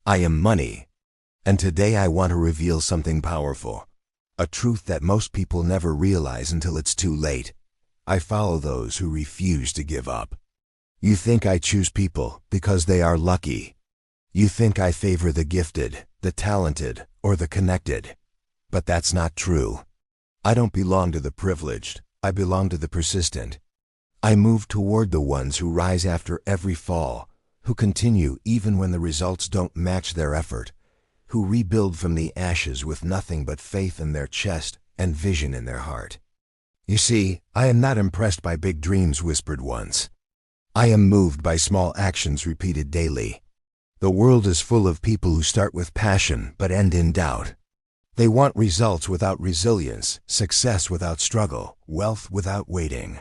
I am money. And today I want to reveal something powerful. A truth that most people never realize until it's too late. I follow those who refuse to give up. You think I choose people because they are lucky. You think I favor the gifted, the talented, or the connected. But that's not true. I don't belong to the privileged. I belong to the persistent. I move toward the ones who rise after every fall, who continue even when the results don't match their effort, who rebuild from the ashes with nothing but faith in their chest and vision in their heart. You see, I am not impressed by big dreams whispered once. I am moved by small actions repeated daily. The world is full of people who start with passion but end in doubt. They want results without resilience, success without struggle, wealth without waiting.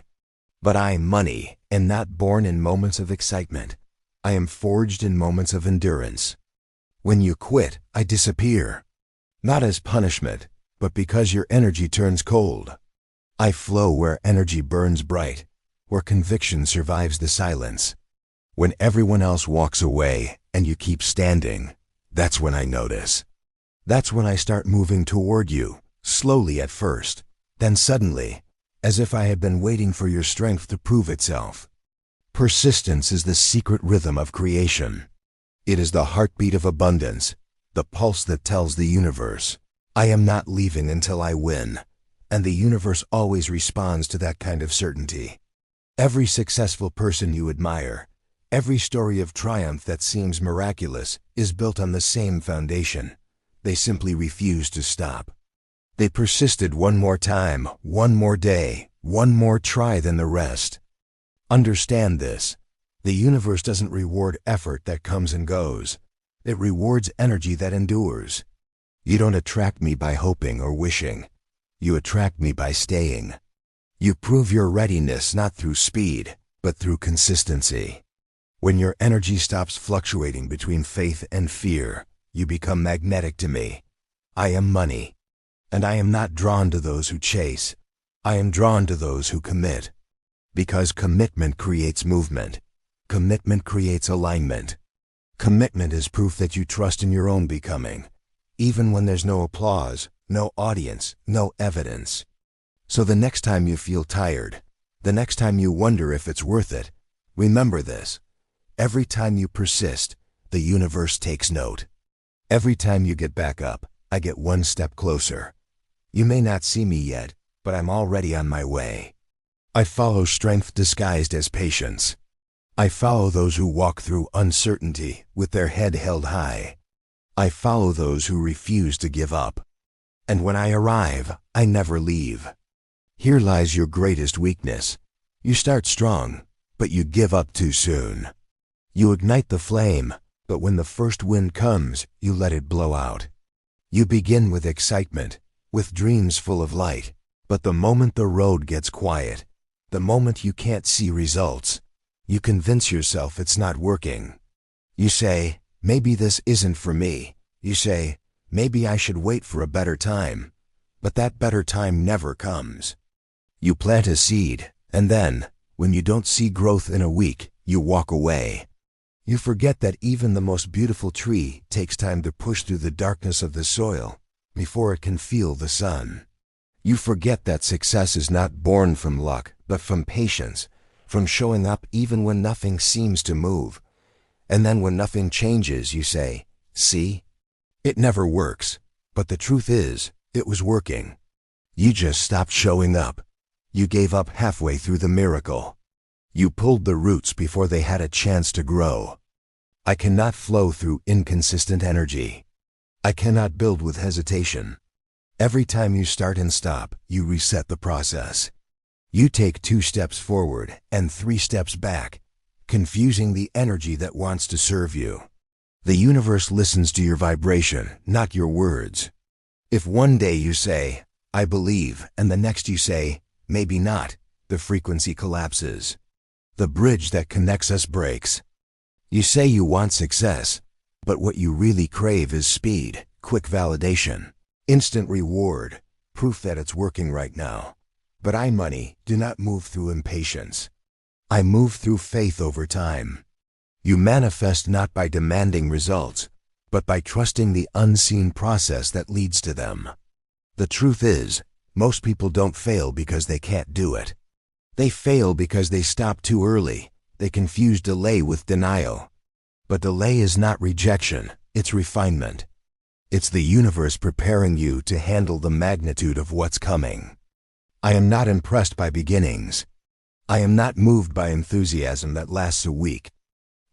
But I am money, and not born in moments of excitement. I am forged in moments of endurance. When you quit, I disappear. Not as punishment, but because your energy turns cold. I flow where energy burns bright, where conviction survives the silence. When everyone else walks away and you keep standing, that's when I notice. That's when I start moving toward you, slowly at first, then suddenly, as if I had been waiting for your strength to prove itself. Persistence is the secret rhythm of creation. It is the heartbeat of abundance, the pulse that tells the universe, I am not leaving until I win. And the universe always responds to that kind of certainty. Every successful person you admire, every story of triumph that seems miraculous, is built on the same foundation. They simply refuse to stop. They persisted one more time, one more day, one more try than the rest. Understand this. The universe doesn't reward effort that comes and goes. It rewards energy that endures. You don't attract me by hoping or wishing. You attract me by staying. You prove your readiness not through speed, but through consistency. When your energy stops fluctuating between faith and fear, you become magnetic to me. I am money. And I am not drawn to those who chase. I am drawn to those who commit. Because commitment creates movement. Commitment creates alignment. Commitment is proof that you trust in your own becoming, even when there's no applause, no audience, no evidence. So the next time you feel tired, the next time you wonder if it's worth it, remember this. Every time you persist, the universe takes note. Every time you get back up, I get one step closer. You may not see me yet, but I'm already on my way. I follow strength disguised as patience. I follow those who walk through uncertainty with their head held high. I follow those who refuse to give up. And when I arrive, I never leave. Here lies your greatest weakness. You start strong, but you give up too soon. You ignite the flame, but when the first wind comes, you let it blow out. You begin with excitement, with dreams full of light, but the moment the road gets quiet, the moment you can't see results, you convince yourself it's not working. You say, maybe this isn't for me. You say, maybe I should wait for a better time. But that better time never comes. You plant a seed, and then, when you don't see growth in a week, you walk away. You forget that even the most beautiful tree takes time to push through the darkness of the soil before it can feel the sun. You forget that success is not born from luck, but from patience, from showing up even when nothing seems to move. And then when nothing changes, you say, see? It never works. But the truth is, it was working. You just stopped showing up. You gave up halfway through the miracle. You pulled the roots before they had a chance to grow. I cannot flow through inconsistent energy. I cannot build with hesitation. Every time you start and stop, you reset the process. You take 2 steps forward and 3 steps back, confusing the energy that wants to serve you. The universe listens to your vibration, not your words. If one day you say, I believe, and the next you say, maybe not, the frequency collapses. The bridge that connects us breaks. You say you want success, but what you really crave is speed, quick validation, instant reward, proof that it's working right now. But I, money, do not move through impatience. I move through faith over time. You manifest not by demanding results, but by trusting the unseen process that leads to them. The truth is, most people don't fail because they can't do it. They fail because they stop too early. They confuse delay with denial. But delay is not rejection, it's refinement. It's the universe preparing you to handle the magnitude of what's coming. I am not impressed by beginnings. I am not moved by enthusiasm that lasts a week.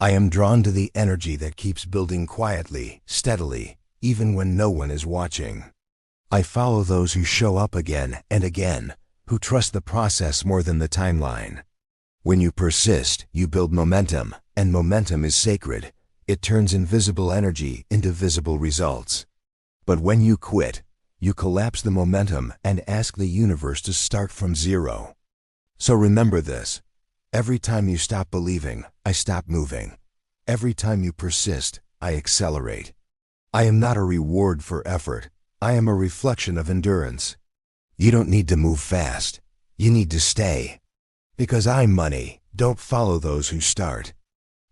I am drawn to the energy that keeps building quietly, steadily, even when no one is watching. I follow those who show up again and again, who trust the process more than the timeline. When you persist, you build momentum, and momentum is sacred. It turns invisible energy into visible results. But when you quit, you collapse the momentum and ask the universe to start from zero. So remember this. Every time you stop believing, I stop moving. Every time you persist, I accelerate. I am not a reward for effort. I am a reflection of endurance. You don't need to move fast. You need to stay. Because I, money, don't follow those who start.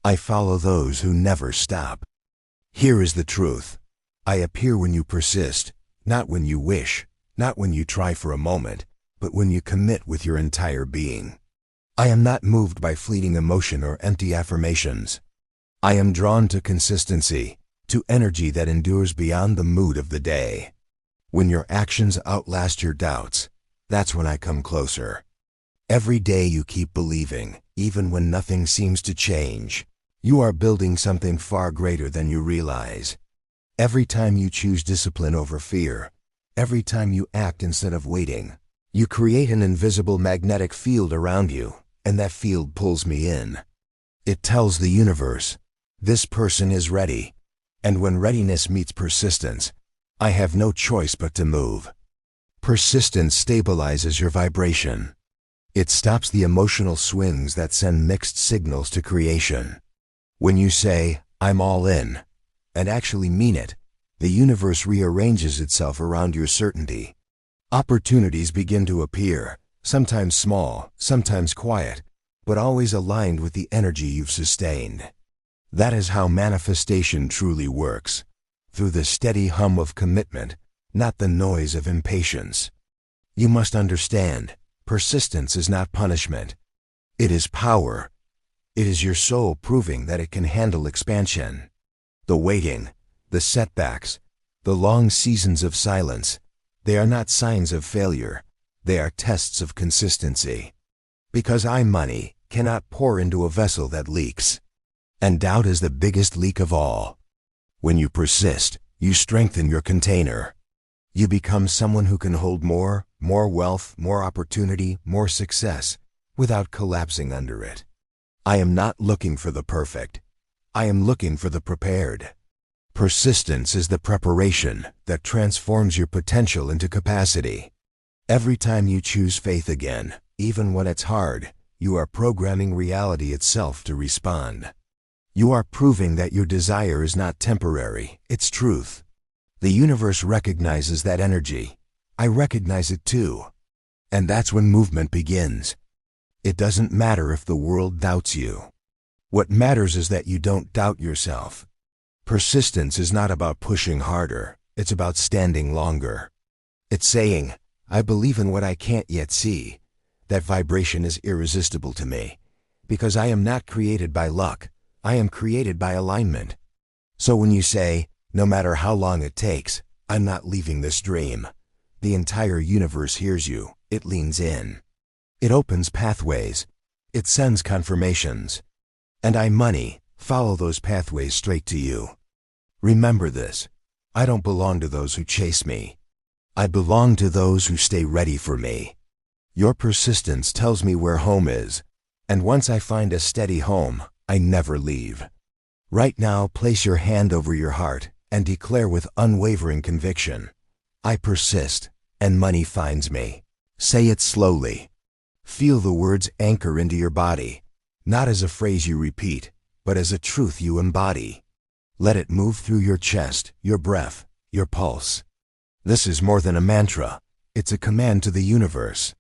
I follow those who never stop. Here is the truth. I appear when you persist, not when you wish, not when you try for a moment, but when you commit with your entire being. I am not moved by fleeting emotion or empty affirmations. I am drawn to consistency, to energy that endures beyond the mood of the day. When your actions outlast your doubts, that's when I come closer. Every day you keep believing, even when nothing seems to change. You are building something far greater than you realize. Every time you choose discipline over fear, every time you act instead of waiting, you create an invisible magnetic field around you, and that field pulls me in. It tells the universe, this person is ready. And when readiness meets persistence, I have no choice but to move. Persistence stabilizes your vibration. It stops the emotional swings that send mixed signals to creation. When you say, I'm all in, and actually mean it, the universe rearranges itself around your certainty. Opportunities begin to appear, sometimes small, sometimes quiet, but always aligned with the energy you've sustained. That is how manifestation truly works, through the steady hum of commitment, not the noise of impatience. You must understand, persistence is not punishment. It is power. It is your soul proving that it can handle expansion. The waiting, the setbacks, the long seasons of silence, they are not signs of failure. They are tests of consistency. Because money, cannot pour into a vessel that leaks. And doubt is the biggest leak of all. When you persist, you strengthen your container. You become someone who can hold more wealth, more opportunity, more success, without collapsing under it. I am not looking for the perfect. I am looking for the prepared. Persistence is the preparation that transforms your potential into capacity. Every time you choose faith again, even when it's hard, you are programming reality itself to respond. You are proving that your desire is not temporary, it's truth. The universe recognizes that energy. I recognize it too. And that's when movement begins. It doesn't matter if the world doubts you. What matters is that you don't doubt yourself. Persistence is not about pushing harder, it's about standing longer. It's saying, I believe in what I can't yet see. That vibration is irresistible to me. Because I am not created by luck, I am created by alignment. So when you say, no matter how long it takes, I'm not leaving this dream, the entire universe hears you, it leans in. It opens pathways. It sends confirmations. And money, follow those pathways straight to you. Remember this. I don't belong to those who chase me. I belong to those who stay ready for me. Your persistence tells me where home is. And once I find a steady home, I never leave. Right now, place your hand over your heart and declare with unwavering conviction, I persist, and money finds me. Say it slowly. Feel the words anchor into your body, not as a phrase you repeat, but as a truth you embody. Let it move through your chest, your breath, your pulse. This is more than a mantra. It's a command to the universe.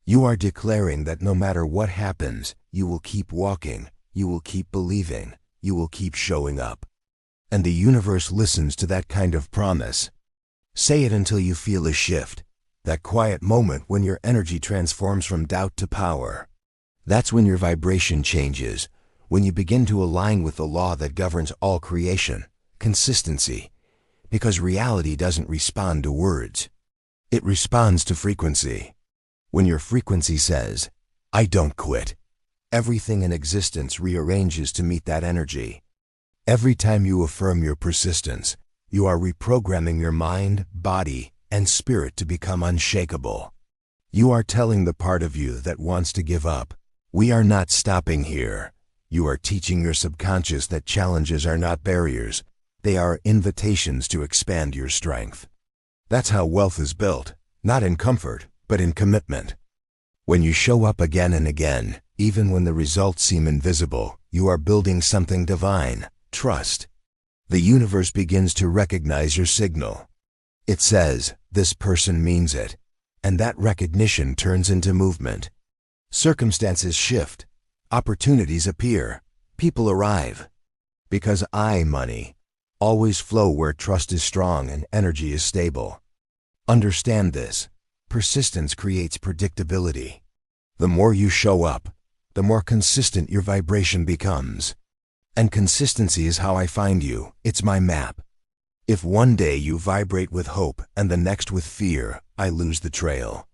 You are declaring that no matter what happens, you will keep walking, you will keep believing, you will keep showing up. And the universe listens to that kind of promise. Say it until you feel a shift, that quiet moment when your energy transforms from doubt to power. That's when your vibration changes, when you begin to align with the law that governs all creation, consistency. Because reality doesn't respond to words. It responds to frequency. When your frequency says, "I don't quit," everything in existence rearranges to meet that energy. Every time you affirm your persistence, you are reprogramming your mind, body, and spirit to become unshakable. You are telling the part of you that wants to give up, "We are not stopping here." You are teaching your subconscious that challenges are not barriers. They are invitations to expand your strength. That's how wealth is built, not in comfort, but in commitment. When you show up again and again, even when the results seem invisible, you are building something divine. Trust. The universe begins to recognize your signal. It says, "This person means it," and that recognition turns into movement. Circumstances shift, opportunities appear, people arrive. Because money, always flow where trust is strong and energy is stable. Understand this. Persistence creates predictability. The more you show up, the more consistent your vibration becomes. And consistency is how I find you. It's my map. If one day you vibrate with hope and the next with fear, I lose the trail.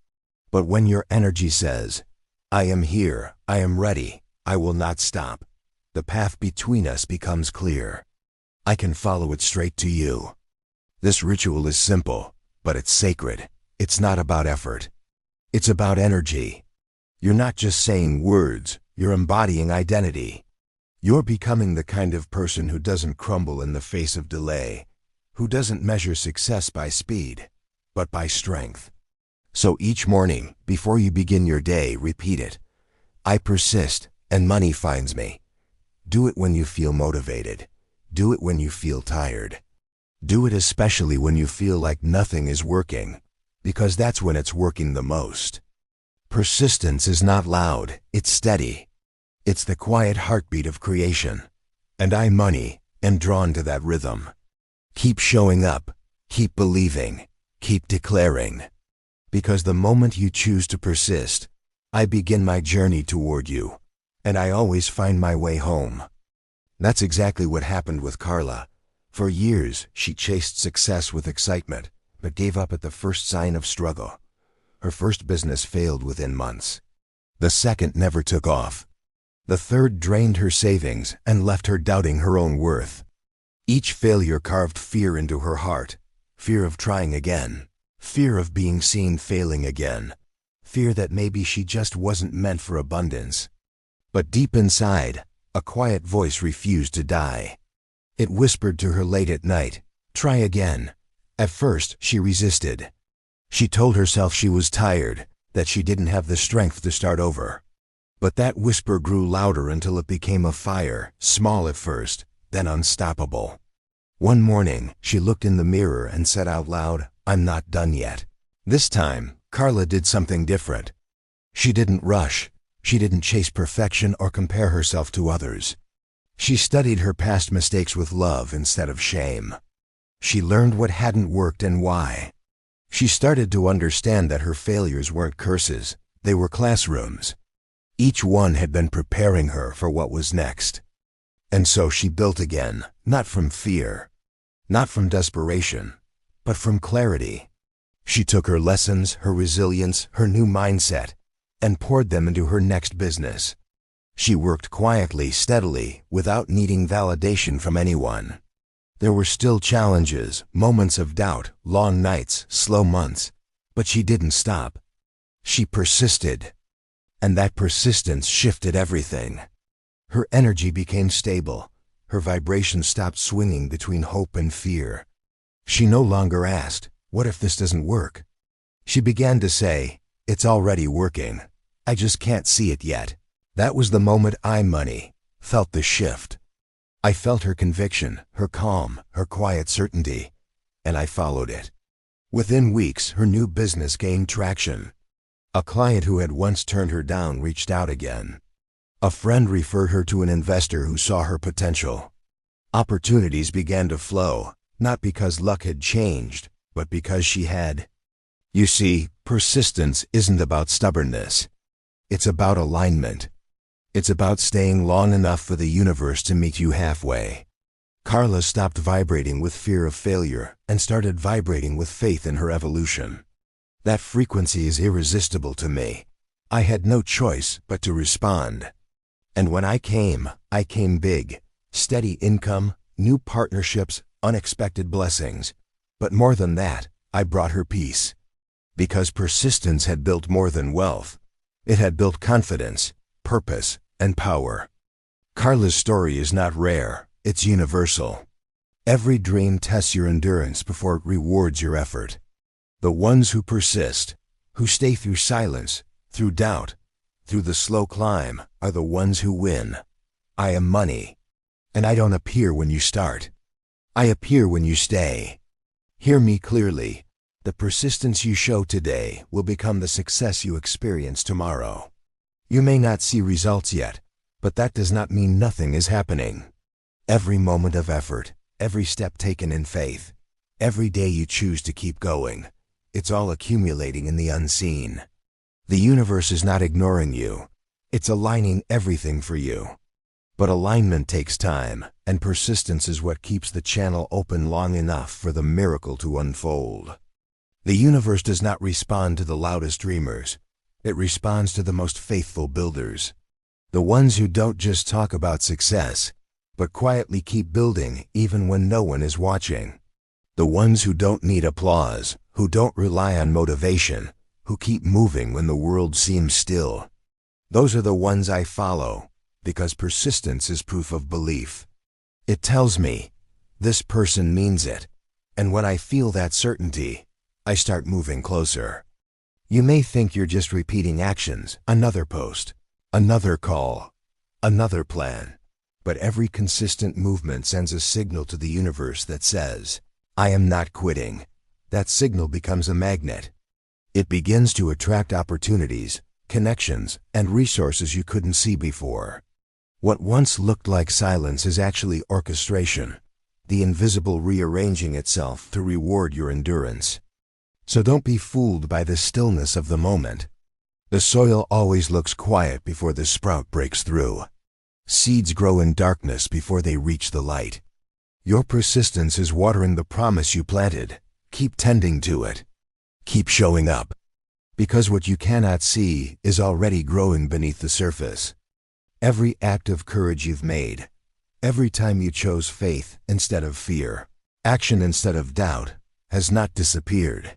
But when your energy says, "I am here, I am ready, I will not stop," the path between us becomes clear. I can follow it straight to you. This ritual is simple, but it's sacred. It's not about effort. It's about energy. You're not just saying words, you're embodying identity. You're becoming the kind of person who doesn't crumble in the face of delay, who doesn't measure success by speed, but by strength. So each morning, before you begin your day, repeat it. I persist, and money finds me. Do it when you feel motivated. Do it when you feel tired. Do it especially when you feel like nothing is working, because that's when it's working the most. Persistence is not loud, it's steady. It's the quiet heartbeat of creation. And money, am drawn to that rhythm. Keep showing up, keep believing, keep declaring. Because the moment you choose to persist, I begin my journey toward you, and I always find my way home. That's exactly what happened with Carla. For years, she chased success with excitement, but gave up at the first sign of struggle. Her first business failed within months. The second never took off. The third drained her savings and left her doubting her own worth. Each failure carved fear into her heart. Fear of trying again. Fear of being seen failing again. Fear that maybe she just wasn't meant for abundance. But deep inside, a quiet voice refused to die. It whispered to her late at night, "Try again." At first, she resisted. She told herself she was tired, that she didn't have the strength to start over. But that whisper grew louder until it became a fire, small at first, then unstoppable. One morning, she looked in the mirror and said out loud, "I'm not done yet." This time, Carla did something different. She didn't rush. She didn't chase perfection or compare herself to others. She studied her past mistakes with love instead of shame. She learned what hadn't worked and why. She started to understand that her failures weren't curses, they were classrooms. Each one had been preparing her for what was next. And so she built again, not from fear, not from desperation, but from clarity. She took her lessons, her resilience, her new mindset, and poured them into her next business. She worked quietly, steadily, without needing validation from anyone. There were still challenges, moments of doubt, long nights, slow months, but she didn't stop. She persisted. And that persistence shifted everything. Her energy became stable. Her vibration stopped swinging between hope and fear. She no longer asked, "What if this doesn't work?" She began to say, "It's already working. I just can't see it yet." That was the moment money felt the shift. I felt her conviction, her calm, her quiet certainty, and I followed it. Within weeks, her new business gained traction. A client who had once turned her down reached out again. A friend referred her to an investor who saw her potential. Opportunities began to flow, not because luck had changed, but because she had. You see, persistence isn't about stubbornness. It's about alignment. It's about staying long enough for the universe to meet you halfway. Carla stopped vibrating with fear of failure and started vibrating with faith in her evolution. That frequency is irresistible to me. I had no choice but to respond. And when I came big. Steady income, new partnerships, unexpected blessings. But more than that, I brought her peace. Because persistence had built more than wealth. It had built confidence, purpose, and power. Carla's story is not rare, it's universal. Every dream tests your endurance before it rewards your effort. The ones who persist, who stay through silence, through doubt, through the slow climb, are the ones who win. I am money. And I don't appear when you start. I appear when you stay. Hear me clearly. The persistence you show today will become the success you experience tomorrow. You may not see results yet, but that does not mean nothing is happening. Every moment of effort, every step taken in faith, every day you choose to keep going, it's all accumulating in the unseen. The universe is not ignoring you. It's aligning everything for you. But alignment takes time, and persistence is what keeps the channel open long enough for the miracle to unfold. The universe does not respond to the loudest dreamers. It responds to the most faithful builders. The ones who don't just talk about success, but quietly keep building even when no one is watching. The ones who don't need applause, who don't rely on motivation, who keep moving when the world seems still. Those are the ones I follow, because persistence is proof of belief. It tells me, this person means it, and when I feel that certainty, I start moving closer. You may think you're just repeating actions, another post, another call, another plan, but every consistent movement sends a signal to the universe that says, I am not quitting. That signal becomes a magnet. It begins to attract opportunities, connections, and resources you couldn't see before. What once looked like silence is actually orchestration, the invisible rearranging itself to reward your endurance. So don't be fooled by the stillness of the moment. The soil always looks quiet before the sprout breaks through. Seeds grow in darkness before they reach the light. Your persistence is watering the promise you planted. Keep tending to it. Keep showing up. Because what you cannot see is already growing beneath the surface. Every act of courage you've made, every time you chose faith instead of fear, action instead of doubt, has not disappeared.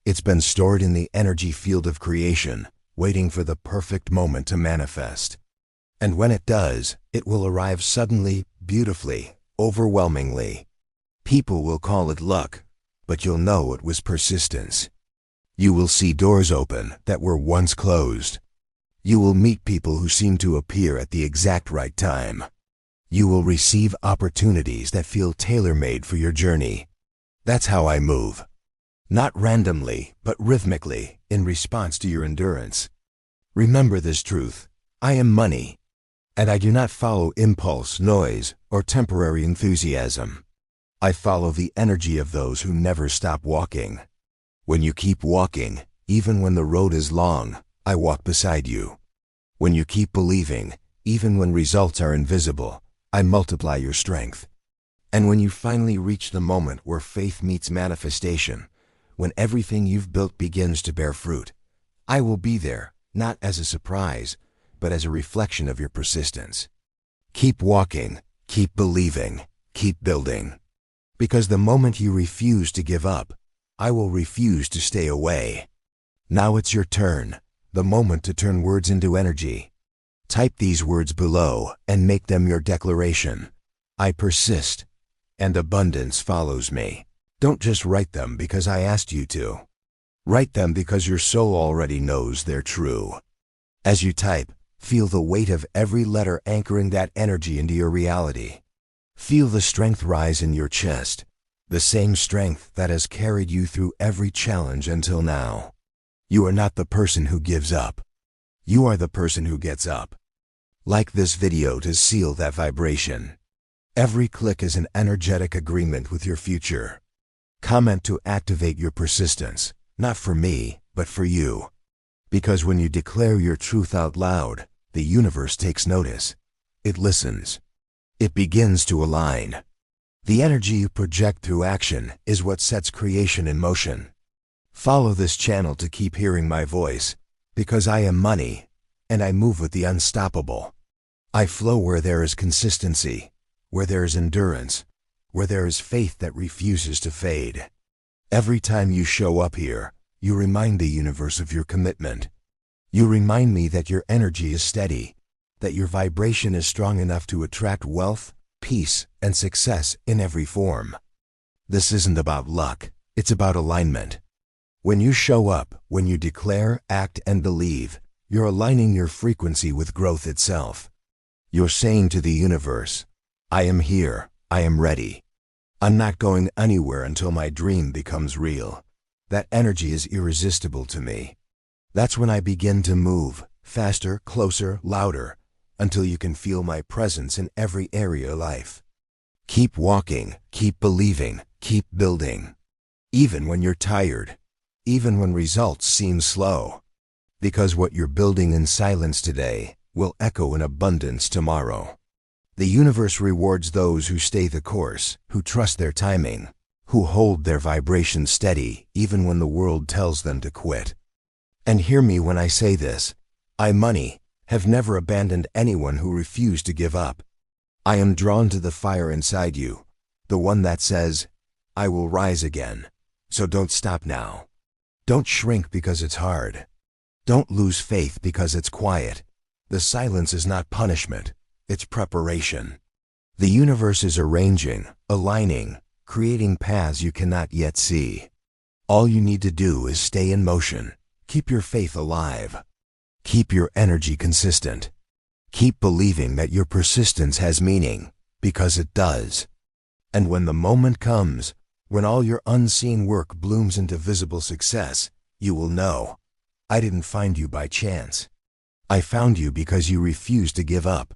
It's been stored in the energy field of creation, waiting for the perfect moment to manifest. And when it does, it will arrive suddenly, beautifully, overwhelmingly. People will call it luck, but you'll know it was persistence. You will see doors open that were once closed. You will meet people who seem to appear at the exact right time. You will receive opportunities that feel tailor-made for your journey. That's how I move. Not randomly, but rhythmically, in response to your endurance. Remember this truth. I am money. And I do not follow impulse, noise, or temporary enthusiasm. I follow the energy of those who never stop walking. When you keep walking, even when the road is long, I walk beside you. When you keep believing, even when results are invisible, I multiply your strength. And when you finally reach the moment where faith meets manifestation, when everything you've built begins to bear fruit, I will be there, not as a surprise, but as a reflection of your persistence. Keep walking, keep believing, keep building. Because the moment you refuse to give up, I will refuse to stay away. Now it's your turn, the moment to turn words into energy. Type these words below and make them your declaration. I persist, and abundance follows me. Don't just write them because I asked you to. Write them because your soul already knows they're true. As you type, feel the weight of every letter anchoring that energy into your reality. Feel the strength rise in your chest, the same strength that has carried you through every challenge until now. You are not the person who gives up. You are the person who gets up. Like this video to seal that vibration. Every click is an energetic agreement with your future. Comment to activate your persistence, not for me, but for you. Because when you declare your truth out loud, the universe takes notice. It listens. It begins to align. The energy you project through action is what sets creation in motion. Follow this channel to keep hearing my voice, because I am money, and I move with the unstoppable. I flow where there is consistency, where there is endurance, where there is faith that refuses to fade. Every time you show up here, you remind the universe of your commitment. You remind me that your energy is steady, that your vibration is strong enough to attract wealth, peace, and success in every form. This isn't about luck, it's about alignment. When you show up, when you declare, act, and believe, you're aligning your frequency with growth itself. You're saying to the universe, I am here, I am ready. I'm not going anywhere until my dream becomes real. That energy is irresistible to me. That's when I begin to move, faster, closer, louder, until you can feel my presence in every area of life. Keep walking, keep believing, keep building. Even when you're tired, even when results seem slow. Because what you're building in silence today will echo in abundance tomorrow. The universe rewards those who stay the course, who trust their timing, who hold their vibration steady even when the world tells them to quit. And hear me when I say this, I, money, have never abandoned anyone who refused to give up. I am drawn to the fire inside you, the one that says, I will rise again. So don't stop now. Don't shrink because it's hard. Don't lose faith because it's quiet. The silence is not punishment, it's preparation. The universe is arranging, aligning, creating paths you cannot yet see. All you need to do is stay in motion. Keep your faith alive. Keep your energy consistent. Keep believing that your persistence has meaning, because it does. And when the moment comes, when all your unseen work blooms into visible success, you will know, I didn't find you by chance. I found you because you refused to give up.